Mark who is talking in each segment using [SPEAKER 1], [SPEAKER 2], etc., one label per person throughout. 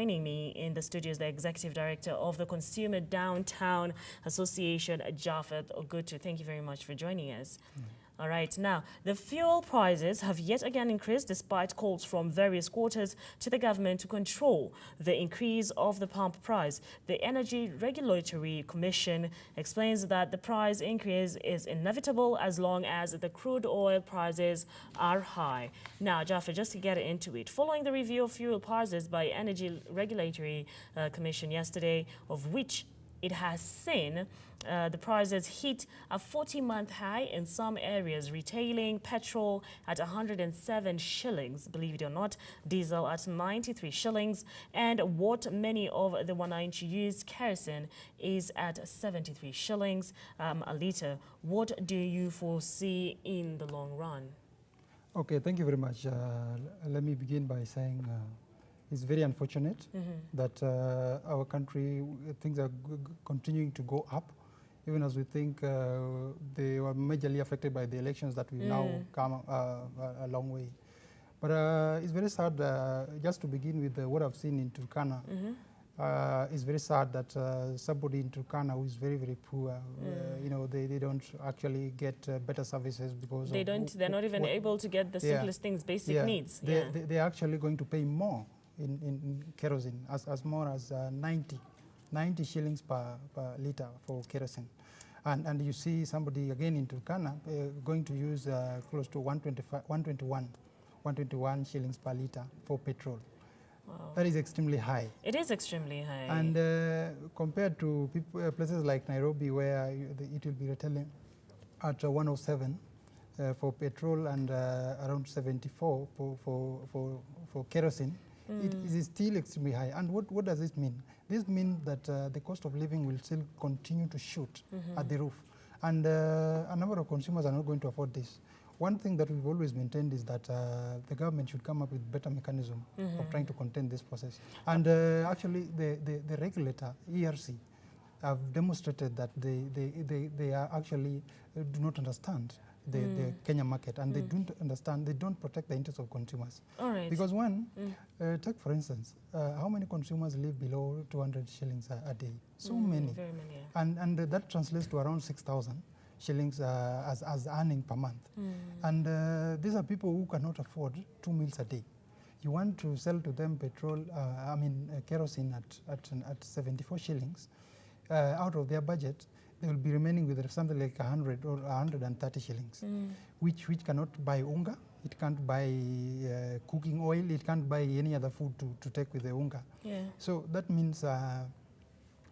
[SPEAKER 1] joining me in the studios, the Executive Director of the Consumer Downtown Association, Japhet Ogutu. Thank you very much for joining us. All right, now, the fuel prices have yet again increased despite calls from various quarters to the government to control the increase of the pump price. The Energy Regulatory Commission explains that the price increase is inevitable as long as the crude oil prices are high. Now, Japhet, just to get into it, following the review of fuel prices by Energy Regulatory Commission yesterday, of which it has seen the prices hit a 40-month high in some areas, retailing petrol at 107 shillings, believe it or not, diesel at 93 shillings, and what many of the 1-inch used kerosene is at 73 shillings a litre. What do you foresee in the long run?
[SPEAKER 2] Okay, thank you very much. Let me begin by saying it's very unfortunate that our country, things are continuing to go up, even as we think they were majorly affected by the elections that we've now come a long way. But it's very sad, just to begin with what I've seen in Turkana. It's very sad that somebody in Turkana who is very, very poor, you know, they don't actually get better services because
[SPEAKER 1] they're not even able to get the simplest things, basic needs.
[SPEAKER 2] They're actually going to pay more in kerosene, as more as 90 shillings per litre for kerosene. And you see somebody again in Turkana going to use close to 121 shillings per litre for petrol. Wow. That is extremely high.
[SPEAKER 1] It is extremely high.
[SPEAKER 2] And compared to places like Nairobi, where it will be retailing at 107 for petrol and around 74 for kerosene, it is still extremely high. And what does this mean? This means that the cost of living will still continue to shoot at the roof. And a number of consumers are not going to afford this. One thing that we've always maintained is that the government should come up with better mechanism of trying to contain this process. And actually, the regulator, ERC, have demonstrated that they are actually do not understand the Kenya market, and they don't understand, they don't protect the interests of consumers.
[SPEAKER 1] All right.
[SPEAKER 2] Because one, take for instance, how many consumers live below 200 shillings a day? So many.
[SPEAKER 1] Very many.
[SPEAKER 2] And that translates to around 6,000 shillings as earning per month. And these are people who cannot afford 2 meals a day. You want to sell to them petrol, kerosene at 74 shillings. Out of their budget, they will be remaining with something like 100 or 130 shillings, which cannot buy unga, it can't buy cooking oil, it can't buy any other food to take with the unga.
[SPEAKER 1] Yeah.
[SPEAKER 2] So that means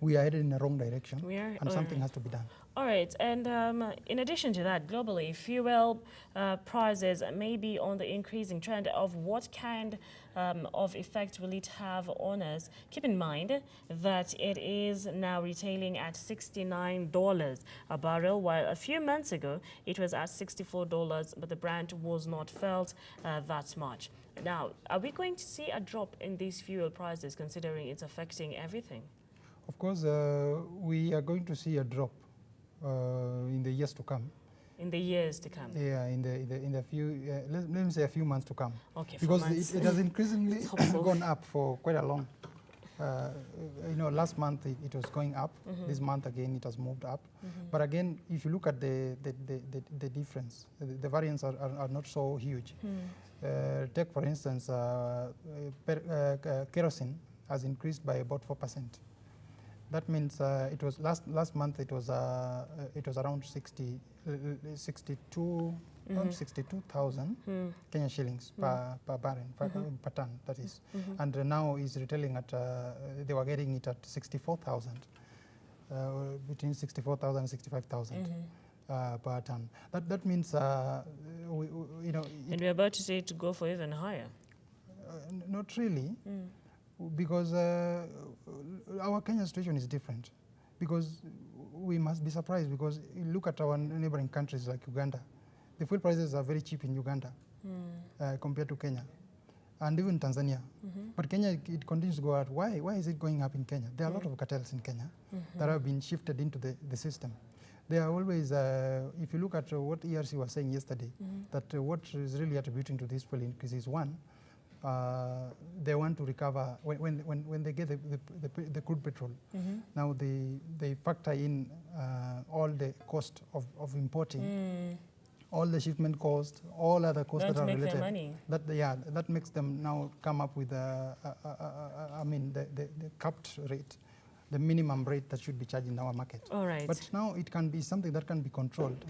[SPEAKER 2] we are headed in the wrong direction, and something has to be done.
[SPEAKER 1] All right, and in addition to that, globally, fuel prices may be on the increasing trend. Of what kind of effect will it have on us? Keep in mind that it is now retailing at $69 a barrel, while a few months ago it was at $64, but the brand was not felt that much. Now, are we going to see a drop in these fuel prices, considering it's affecting everything?
[SPEAKER 2] Of course, we are going to see a drop in the years to come.
[SPEAKER 1] In the years to come?
[SPEAKER 2] Yeah, in the few, let me say a few months to come.
[SPEAKER 1] Okay,
[SPEAKER 2] because it has increasingly gone up for quite a long. You know, last month it was going up. This month again it has moved up. But again, if you look at the difference, the variance are not so huge. Take for instance, kerosene has increased by about 4%. That means it was last month it was around 62,000 Kenya shillings per barrel, per ton, that is. And now is retailing at they were getting it at 64,000, between 64,000 and 65,000 per ton. That means you know.
[SPEAKER 1] And we're about to say to go for even higher.
[SPEAKER 2] Not really. Because our Kenya situation is different. Because we must be surprised, because you look at our neighboring countries like Uganda. The fuel prices are very cheap in Uganda compared to Kenya, and even Tanzania. But Kenya, it continues to go up. Why is it going up in Kenya? There are a lot of cartels in Kenya that have been shifted into the system. They are always, if you look at what ERC was saying yesterday, that what is really attributing to this fuel increase is one, they want to recover when they get the crude petrol. Now they factor in all the cost of importing, all the shipment cost, all other costs that are
[SPEAKER 1] make
[SPEAKER 2] related.
[SPEAKER 1] Their money.
[SPEAKER 2] That makes them now come up with the capped rate, the minimum rate that should be charged in our market.
[SPEAKER 1] All right.
[SPEAKER 2] But now it can be something that can be controlled,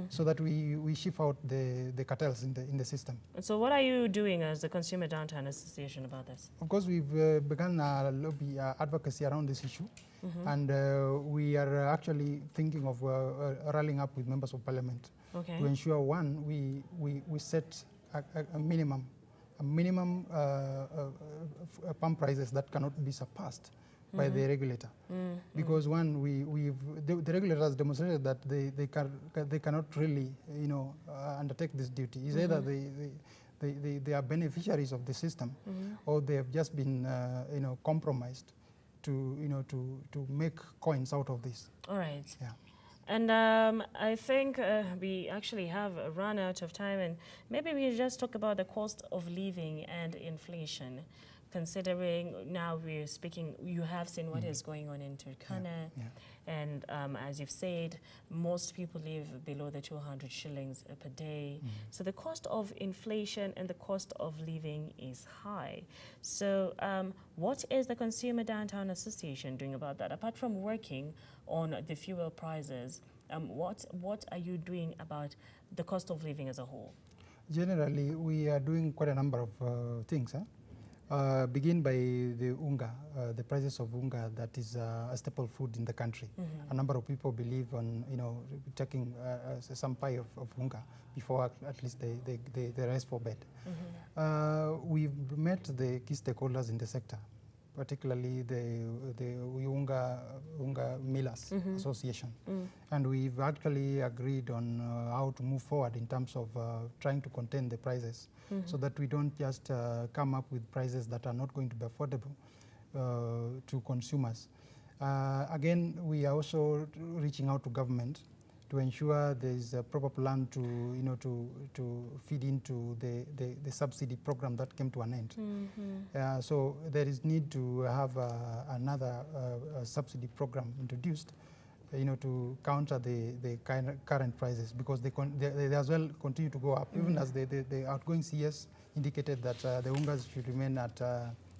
[SPEAKER 2] so that we shift out the cartels in the system.
[SPEAKER 1] So what are you doing as the Consumer Downtown Association about this?
[SPEAKER 2] Of course, we've begun a lobby advocacy around this issue, and we are actually thinking of rallying up with members of parliament to ensure, one, we set a minimum pump prices that cannot be surpassed by the regulator, because one, the regulator has demonstrated that they cannot really undertake this duty. It's either they are beneficiaries of the system, or they have just been compromised to make coins out of this.
[SPEAKER 1] All right.
[SPEAKER 2] Yeah.
[SPEAKER 1] And I think we actually have run out of time, and maybe we just talk about the cost of living and inflation, considering now we're speaking, you have seen what is going on in Turkana, and as you've said, most people live below the 200 shillings per day. So the cost of inflation and the cost of living is high. So what is the Consumer Downtown Association doing about that? Apart from working on the fuel prices, what are you doing about the cost of living as a whole? Generally,
[SPEAKER 2] we are doing quite a number of things. Begin by the unga, the prices of unga, that is a staple food in the country. A number of people believe on taking some pie of unga before at least they rise for bed. We've met the key stakeholders in the sector, particularly the Unga Millers Association. And we've actually agreed on how to move forward in terms of trying to contain the prices, so that we don't just come up with prices that are not going to be affordable to consumers. Again, we are also reaching out to government to ensure there is a proper plan to feed into the subsidy program that came to an end. So there is need to have another subsidy program introduced, to counter the current prices, because they as well continue to go up, even as the outgoing CS indicated that the ungas should remain at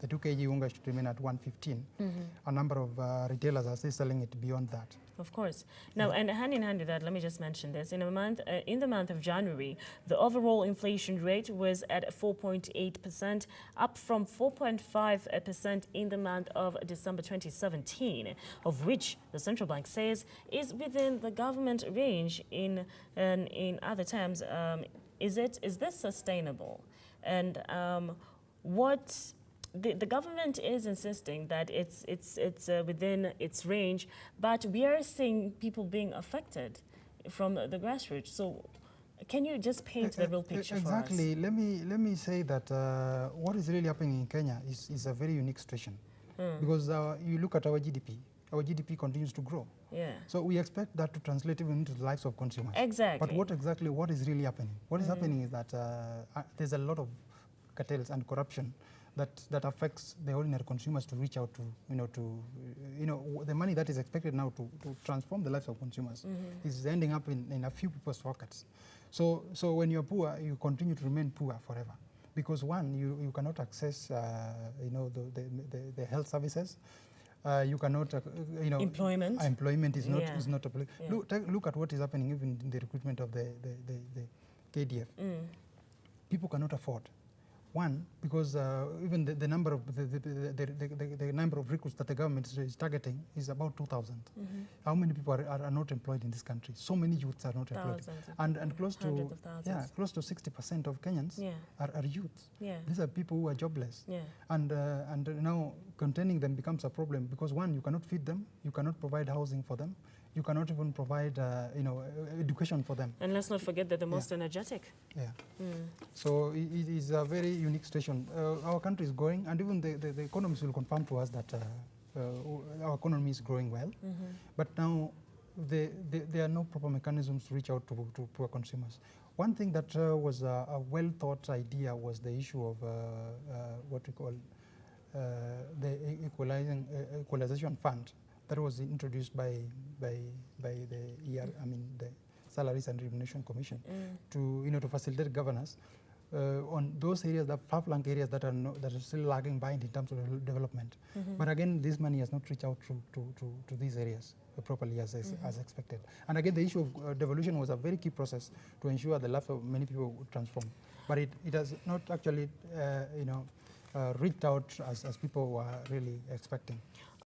[SPEAKER 2] the 2 kg unga should remain at 115. A number of retailers are still selling it beyond that.
[SPEAKER 1] Of course. Now, and hand in hand with that, let me just mention this. In the month of January, the overall inflation rate was at 4.8%, up from 4.5% in the month of December 2017, of which the central bank says is within the government range. In other terms, is this sustainable? And the government is insisting that it's within its range, but we are seeing people being affected from the grassroots. So can you just paint the real picture for us?
[SPEAKER 2] Exactly. Let me say that what is really happening in Kenya is a very unique situation, because you look at our GDP continues to grow.
[SPEAKER 1] Yeah.
[SPEAKER 2] So we expect that to translate even into the lives of consumers.
[SPEAKER 1] Exactly.
[SPEAKER 2] But what is really happening? What is happening is that there's a lot of cartels and corruption that affects the ordinary consumers to reach out to, the money that is expected now to transform the lives of consumers is ending up in a few people's pockets. So when you're poor, you continue to remain poor forever, because one, you cannot access, the health services. You cannot,
[SPEAKER 1] employment.
[SPEAKER 2] Employment is not applicable. Look at what is happening even in the recruitment of the KDF. People cannot afford. One, because even the number of the number of recruits that the government is targeting is about 2,000. How many people are not employed in this country? So many youths are not employed, and close to 60% of Kenyans are youths. These are people who are jobless, and now containing them becomes a problem, because one, you cannot feed them, you cannot provide housing for them. You cannot even provide, education for them.
[SPEAKER 1] And let's not forget that the most energetic.
[SPEAKER 2] So it is a very unique situation. Our country is growing, and even the economists will confirm to us that our economy is growing well. But now there are no proper mechanisms to reach out to poor consumers. One thing that was a well-thought idea was the issue of what we call the equalization fund that was introduced by the the Salaries and Remuneration Commission to to facilitate governance on those areas, the far-flung areas that are still lagging behind in terms of development. But again, this money has not reached out to these areas properly as expected. And again, the issue of devolution was a very key process to ensure the life of many people would transform. But it has not actually reached out as people were really expecting.